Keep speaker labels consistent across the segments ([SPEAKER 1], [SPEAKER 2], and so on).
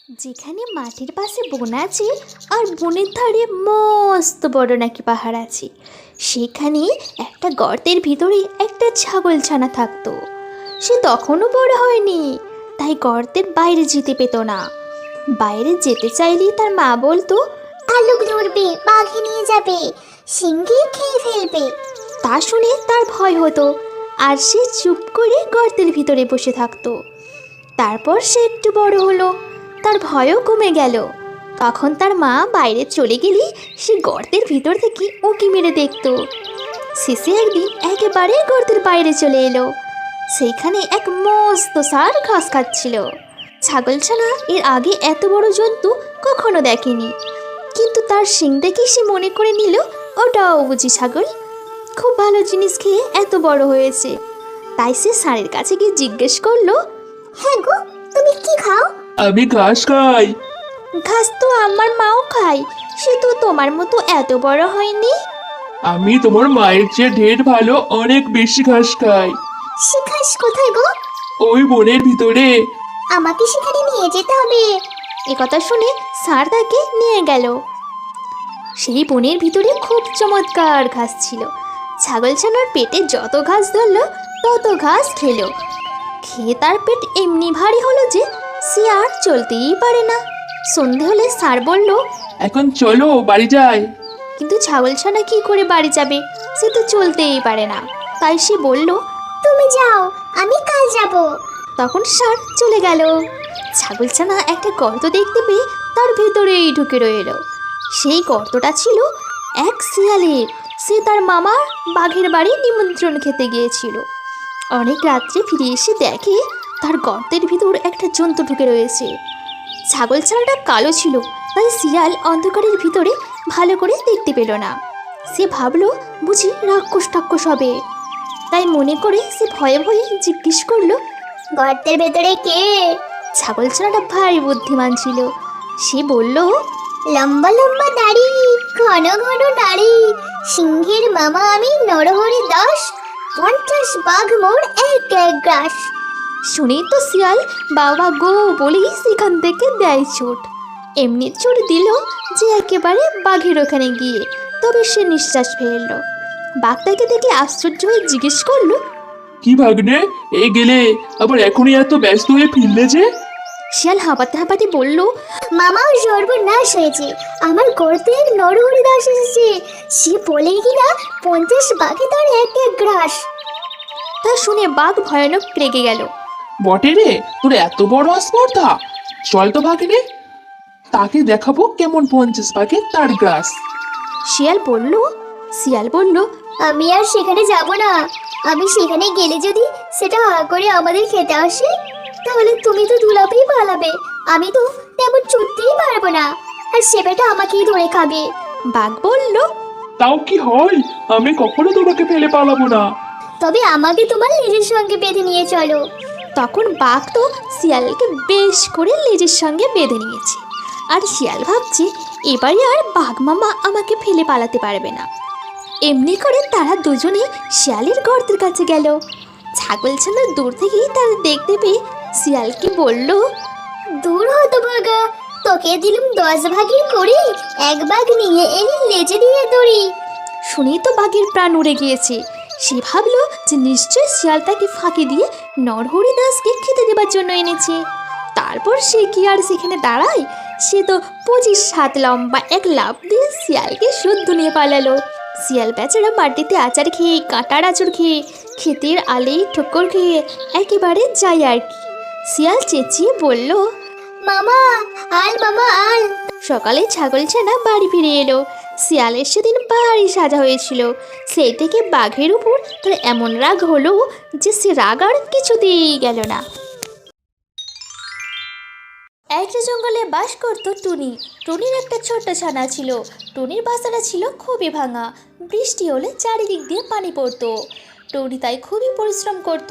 [SPEAKER 1] যেখানে মাটির পাশে বন আছে আর বনের ধারে মস্ত বড় নাকি পাহাড় আছে, সেখানে একটা গর্তের ভিতরে একটা ছাগলছানা থাকতো। সে তখনও বড় হয়নি, তাই গর্তের বাইরে যেতে পেত না। বাইরে যেতে চাইলে তার মা বলতো,
[SPEAKER 2] ভালুক ধরবে, বাঘে নিয়ে যাবে, সিংহে খেয়ে ফেলবে।
[SPEAKER 1] তা শুনে তার ভয় হতো আর সে চুপ করে গর্তের ভিতরে বসে থাকতো। তারপর সে একটু বড় হলো, তার ভয়ও কমে গেল। তখন তার মা বাইরে চলে গেলে সে গর্তের ভিতর থেকে উঁকি মেরে দেখতো। শেষে একদিন একেবারে গর্তের বাইরে চলে এলো। সেইখানে এক মস্ত ষাঁড় ঘাস খাচ্ছিল। ছাগলছানা এর আগে এত বড় জন্তু কখনো দেখেনি, কিন্তু তার শিং দেখে সে মনে করে নিল ওটাও বুঝি ছাগল, খুব ভালো জিনিস খেয়ে এত বড় হয়েছে। তাই সে ষাঁড়ের কাছে গিয়ে জিজ্ঞেস করলো,
[SPEAKER 2] হ্যাঁ গো, তুমি কি খাও?
[SPEAKER 3] আমি ঘাস খাই।
[SPEAKER 1] ঘাস তো আমার মাও খায়, সে তো তোমার মতো এত বড় হয়নি।
[SPEAKER 3] আমি তোমার মায়ের চেয়ে ঢের ভালো, অনেক বেশি ঘাস খাই।
[SPEAKER 2] সে ঘাস কোথায় গো?
[SPEAKER 3] ওই বনের ভিতরে।
[SPEAKER 2] আমাকে সেখানে নিয়ে যেতে হবে।
[SPEAKER 1] একথা শুনে ষাঁড় তাকে নিয়ে গেল। সেই বনের ভিতরে খুব চমৎকার ঘাস ছিল। ছাগলছানার পেটে যত ঘাস ধরলো তত ঘাস খেলো। খেয়ে তার পেট এমনি ভারী হলো যে সে আর চলতেই পারে না। সন্ধে হলে ষাঁড় বলল,
[SPEAKER 3] এখন চলো বাড়ি যাই।
[SPEAKER 1] কিন্তু ছাগলছানা কি করে বাড়ি যাবে, সে তো চলতেই পারে না। তাই সে বলল,
[SPEAKER 2] তুমি যাও, আমি কাল যাব।
[SPEAKER 1] তখন ষাঁড় চলে গেল। ছাগলছানা একটা গর্ত দেখতে পেয়ে তার ভেতরেই ঢুকে রইল। সেই গর্তটা ছিল এক শিয়ালের। সে তার মামার বাঘের বাড়ি নিমন্ত্রণ খেতে গিয়েছিল। অনেক রাত্রে ফিরে এসে দেখে তার গর্তের ভিতর একটা জন্তু ঢুকে রয়েছে। ছাগলছানাটা কালো ছিল, তাই শিয়াল অন্ধকারের ভিতরে ভালো করে দেখতে পেল না। সে ভাবলো বুঝি রাক্ষস টাক্ষস হবে, তাই মনে করে সে ভয়ে ভয়ে জিজ্ঞেস করলো,
[SPEAKER 2] গর্তের ভেতরে কে?
[SPEAKER 1] ছাগলছানাটা ভারী বুদ্ধিমান ছিল। সে বলল,
[SPEAKER 2] লম্বা লম্বা দাড়ি, ঘন ঘন নাড়ি, সিংহের মামা আমি, নরহরি দাস, 50 বাঘ মোর এক এক গ্রাস।
[SPEAKER 1] শুনেই তো শিয়াল বাবা গো বলেই সেখান থেকে দেয় চোট। এমনি চোট দিল যে একেবারে বাঘের ওখানে গিয়ে তবে সে নিঃশ্বাস ফেলল। বাঘটাকে দেখে আশ্চর্য হয়ে জিজ্ঞেস করলো,
[SPEAKER 3] কি ভাগ্নে, এই গেলে আবার এখনই এত ব্যস্ত হয়ে ফিরলে যে?
[SPEAKER 1] শিয়াল হাঁপাতে হাঁপাতে বলল,
[SPEAKER 2] মামাও সর্বনাশ হয়েছে, আমার গর্তে এক নরহরি দাস এসেছে। সে বলে কিনা 50 বাঘে তার এক এক গ্রাস।
[SPEAKER 1] তা শুনে বাঘ ভয়ানক রেগে গেল।
[SPEAKER 3] বটে রে, তোর এত বড় স্পর্ধা! চল তো ভাগ্নে, তাকে দেখাবো কেমন 50 ভাগে তার গ্রাস।
[SPEAKER 1] শিয়াল বলল,
[SPEAKER 2] আমি আর সেখানে যাব না। আমি সেখানে গেলে যদি সেটা হা করে আমাদের খেতে আসে, তাহলে তুমি তো দুলাপেই পালাবে, আমি তো তেমন ছুটতেই পারবো না, আর সেটা আমাকেই ধরে খাবে।
[SPEAKER 1] বাঘ বলল,
[SPEAKER 3] তাও কি হয়, আমি কখনো তোমাকে ফেলে পালাবো না।
[SPEAKER 2] তবে আমাকে তোমার লেজের সঙ্গে বেঁধে নিয়ে চলো।
[SPEAKER 1] তখন বাঘ তো শিয়ালকে বেশ করে লেজের সঙ্গে বেঁধে নিয়েছে। আর শিয়াল ভাবছে এবারে আর বাঘ মামা আমাকে ফেলে পালাতে পারবে না। এমনি করে তারা দুজনে শিয়ালের গর্তের কাছে গেল। ছাগলছানা দূর থেকেই তারা দেখতে পেয়ে শিয়ালকে বলল,
[SPEAKER 2] দূর হতো বাগা, তোকে দিলুম 10 ভাগের করে, এক ভাগ নিয়ে এলি লেজে দিয়ে দড়ি।
[SPEAKER 1] শুনেই তো বাঘের প্রাণ উড়ে গিয়েছে। সে ভাবলো যে নিশ্চয় শিয়াল তাকে ফাঁকি দিয়ে নরহরি দাসকে খেতে দেবার জন্য এনেছে। তারপর সে কি আর সেখানে দাঁড়ায়, সে তো 25 হাত লম্বা এক লাফ দিয়ে শিয়ালকে শুদ্ধ নিয়ে পালালো। শিয়াল বেচারা মাটিতে আচার খেয়ে, কাঁটার আঁচড় খেয়ে, ক্ষেতের আলেই ঠোক্কর খেয়ে একেবারে যায় আর কি। শিয়াল চেঁচিয়ে বলল,
[SPEAKER 2] মামা আল, মামা আল।
[SPEAKER 1] সকালে ছাগলছানা বাড়ি ফিরে এলো। শিয়ালের সেদিন ভারী সাজা হয়েছিল। সেই থেকে বাঘের উপর তার এমন রাগ হলো যে সে রাগ আর কিছুতেই গেল না। একটা জঙ্গলে বাস করত টুনি। টুনির একটা ছোট্ট ছানা ছিল। টুনির বাসাটা ছিল খুবই ভাঙা। বৃষ্টি হলে চারিদিক দিয়ে পানি পড়তো। টুনি তাই খুবই পরিশ্রম করত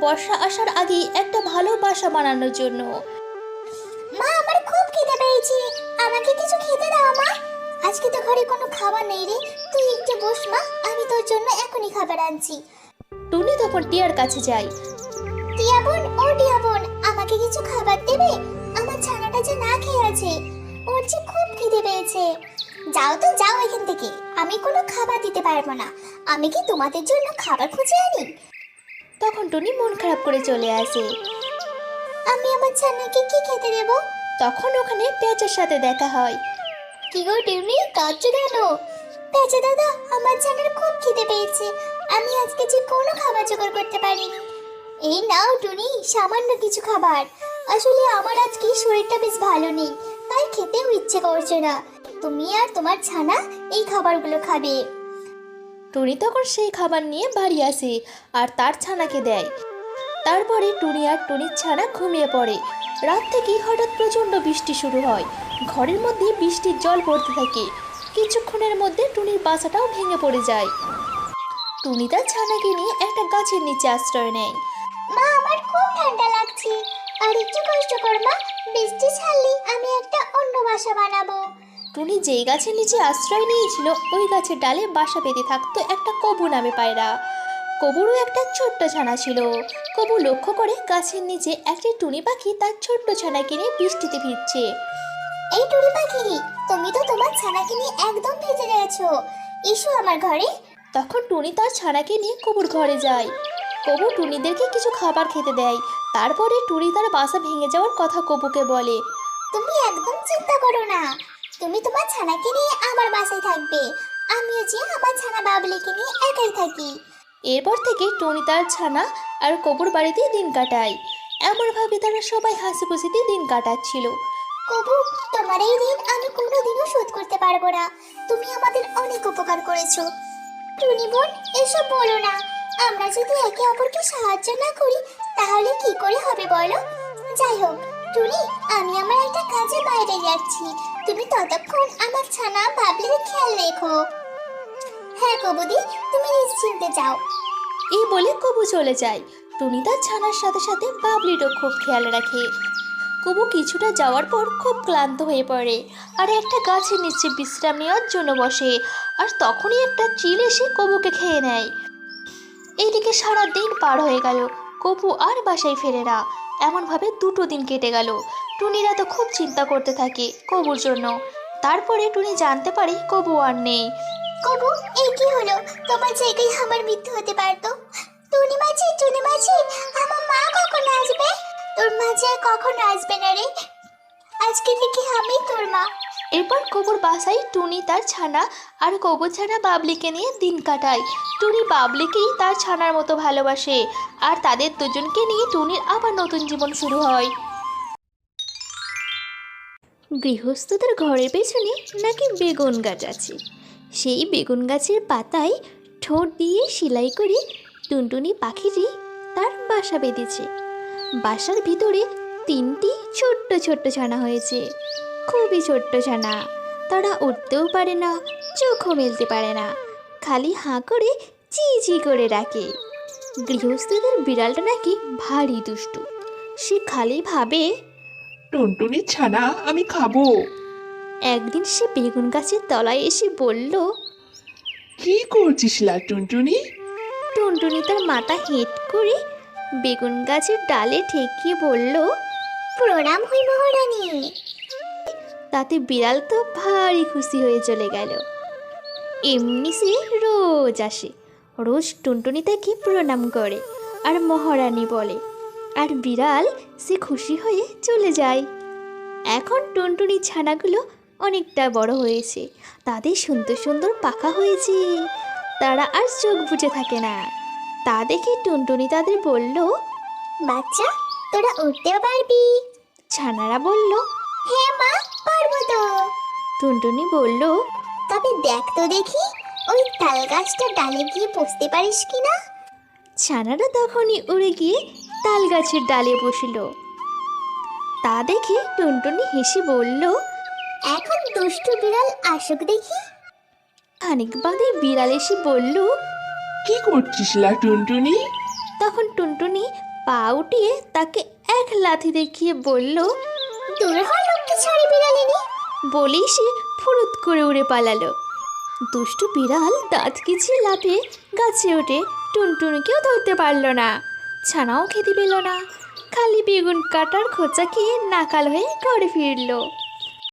[SPEAKER 1] বর্ষা আসার আগেই একটা ভালো বাসা বানানোর জন্য।
[SPEAKER 2] মা, আমার খুব খিদে পেয়েছে, আমাকে কিছু খেতে দাও মা। আজকে তো ঘরে কোনো খাবার নেই রে, তুই একটু বস মা, আমি তোর জন্য এখনই খাবার আনছি।
[SPEAKER 1] টুনি তখন টিয়ার কাছে যায়।
[SPEAKER 2] টিয়া বোন, ও টিয়া বোন, আমাকে কিছু খাবার দেবে? আমার ছানাটা যে না না খেয়ে আছে, ওর যে খুব খিদে পেয়েছে। যাও তো যাও এখান থেকে, আমি কোনো খাবার দিতে পারবো না। আমি কি তোমাদের জন্য খাবার খুঁজে আনি?
[SPEAKER 1] তখন টুনি মন খারাপ করে চলে আসে।
[SPEAKER 2] আমি আমার ছানাকে কি খেতে দেবো?
[SPEAKER 1] তখন ওখানে পেঁচার সাথে দেখা হয়।
[SPEAKER 2] কি গো টিউনি, কাঁদছো কেন? পেঁচা দাদা, আমার ছানার খুব খিদে পেয়েছে, আমি আজকে যে কোনো খাবার জোগাড় করতে পারিনি। এই নাও টুনি, সামান্য কিছু খাবার। আসলে আমার আজকে শরীরটা বেশ ভালো নেই, তাই খেতেও ইচ্ছে করছে না। তুমি আর তোমার ছানা এই খাবারগুলো খাবে।
[SPEAKER 1] টুনি তখন সেই খাবার নিয়ে বাড়ি আসে আর তার ছানাকে দেয়। তারপরে টুনি আর টুনির ছানা ঘুমিয়ে পড়ে। রাত থেকেই হঠাৎ প্রচণ্ড বৃষ্টি শুরু হয়। ঘরের মধ্যে বৃষ্টির জল পড়তে থাকে। কিছুক্ষণের মধ্যে টুনির বাসাটাও ভেঙে পড়ে যায়। টুনি তার ছানাকে নিয়ে একটা গাছের নিচে আশ্রয় নেয়।
[SPEAKER 2] মা, আমার খুব ঠান্ডা লাগছে, আর একটু কষ্ট কর মা, বৃষ্টি ছাড়লেই আমি একটা অন্য বাসা বানাবো।
[SPEAKER 1] টুনি যেই গাছের নিচে আশ্রয় নিয়েছিল ওই গাছের ডালে বাসা বেঁধে থাকতো একটা কবু নামে পায়রা। কবুরও একটা ছোট্ট ছানা ছিল। কবু লক্ষ্য করে গাছের নিচে একটি টুনি পাখি তার ছোট্ট ছানাকে নিয়ে বৃষ্টিতে ভিজছে।
[SPEAKER 2] এই টুনি পাখি, তুমি তো তোমার ছানাকে নিয়ে একদম ভেজে গেছো, এসো আমার ঘরে।
[SPEAKER 1] তখন টুনি তার ছানাকে নিয়ে কবুর ঘরে যায়। কবু টুনিদেরকে কিছু খাবার খেতে দেয়। তারপরে টুনি তার বাসা ভেঙে যাওয়ার কথা কবুকে বলে।
[SPEAKER 2] তুমি একদম চিন্তা করো না, তুমি তোমার ছানাকে নিয়ে আমার বাসায় থাকবে, আমিও যে আমার ছানা বাবলিকে নিয়ে একাই থাকি।
[SPEAKER 1] এরপর থেকে টুনি তার ছানা আর কবুর বাড়িতেই দিন কাটায়। এমনভাবে তারা সবাই হাসি খুশিতে দিন কাটাচ্ছিল।
[SPEAKER 2] কবু, তোমার এই ঋণ আমি কোনোদিনও শোধ করতে পারবো না, তুমি আমাদের অনেক উপকার করেছো। টুনি বোন, এসব বলো না, আমরা যদি একে অপরকে সাহায্য না করি তাহলে কি করে হবে বলো? যাই হোক টুনি, আমি আমার একটা কাজে বাইরে যাচ্ছি, তুমি ততক্ষণ আমার ছানা বাবলির খেয়াল রেখো। হ্যাঁ কবুদি, তুমি নিশ্চিন্তে যাও।
[SPEAKER 1] এই বলে কবু চলে যায়। টুনি তার ছানার সাথে সাথে বাবলিরও খুব খেয়াল রাখে। কবু কিছুটা যাওয়ার পর খুব ক্লান্ত হয়ে পড়ে আর একটা গাছের নিচে বিশ্রাম নেওয়ার জন্য বসে। আর তখনই একটা চিল এসে কবুকে খেয়ে নেয়। এইদিকে সারা দিন পার হয়ে গেল, কবু আর বাসায় ফেরে না। এমনভাবে 2 দিন কেটে গেল। টুনিরা তো খুব চিন্তা করতে থাকে কবুর জন্য। তারপরে টুনি জানতে পারে কবু আর নেই।
[SPEAKER 2] কবু, এই কি হলো? তোমার জায়গায় আমার মৃত্যু হতে পারতো। টুনি মাঝি, টুনি মাঝি, আমার মা কখন আসবে? তোর মা যে আর কখনো আসবে না রে, আজকে থেকে আমি তোর মা।
[SPEAKER 1] এরপর কবুর বাসায় টুনি তার ছানা আর কবুর ছানা বাবলিকে নিয়ে দিন কাটায়। টুনি বাবলিকেই তার ছানার মতো ভালোবাসে আর তাদের দুজনকে নিয়ে টুনির আবার নতুন জীবন শুরু হয়। গৃহস্থদের ঘরের পেছনে নাকি বেগুন গাছ আছে। সেই বেগুন গাছের পাতায় ঠোঁট দিয়ে সেলাই করে টুনটুনি পাখিটি তার বাসা বেঁধেছে। বাসার ভিতরে 3টি ছোট্ট ছোট্ট ছানা হয়েছে, খুবই ছোট্ট ছানা। তারা উঠতেও পারে না, চোখও মেলতে পারে না, খালি হাঁ করে চি চি করে ডাকে। গৃহস্থদের বিড়ালটা নাকি ভারী দুষ্টু। সে খালি ভাবে
[SPEAKER 3] টুনটুনির ছানা আমি খাবো।
[SPEAKER 1] একদিন সে বেগুন গাছের তলায় এসে বলল,
[SPEAKER 3] কি করছিস লা টুনটুনি?
[SPEAKER 1] টুনটুনি তার মাথা হেঁট করে বেগুন গাছের ডালে ঠেকিয়ে বলল,
[SPEAKER 2] প্রণাম হই মহারানী।
[SPEAKER 1] তাতে বিড়াল তো ভারী খুশি হয়ে চলে গেল। এমনি সে রোজ আসে, রোজ টুনটুনি তাকে প্রণাম করে আর মহারানী বলে, আর বিড়াল সে খুশি হয়ে চলে যায়। এখন টুনটুনি ছানাগুলো অনেকটা বড় হয়েছে, তাদের সুন্দর সুন্দর পাখা হয়েছে, তারা আর চোখ বুজে থাকে না। তা দেখে টুনটুনি তাদের বলল,
[SPEAKER 2] বাচ্চা, তোরা উঠতেও পারবি?
[SPEAKER 1] ছানারা বলল,
[SPEAKER 2] হ্যাঁ মা, পারবো তো।
[SPEAKER 1] টুনটুনি বলল,
[SPEAKER 2] তবে দেখ তো দেখি, ওই তাল গাছটা ডালে গিয়ে বসতে পারিস কিনা।
[SPEAKER 1] ছানারা তখনই উড়ে গিয়ে তাল গাছের ডালে বসল। তা দেখে টুনটুনি হেসে বলল,
[SPEAKER 2] এখন দুষ্টু বিড়াল আসুক দেখি।
[SPEAKER 1] খানিক বাদে বিড়াল এসে বলল,
[SPEAKER 3] কি করছিস লা টুনটুনি?
[SPEAKER 1] তখন টুনটুনি পা উঠিয়ে তাকে এক লাথি দেখিয়ে বলল,
[SPEAKER 2] দূর হ লক্ষ্মী ছাড়ি বিড়ালিনী।
[SPEAKER 1] বলেই সে ফুরুত করে উড়ে পালালো। দুষ্টু বিড়াল দাঁত কিচিয়ে লাফে গাছে ওঠে, টুনটুনিকেও ধরতে পারল না, ছানাও খেতে পেল না। খালি বেগুন কাটার খোঁচা খেয়ে নাকাল হয়ে ঘরে ফিরল।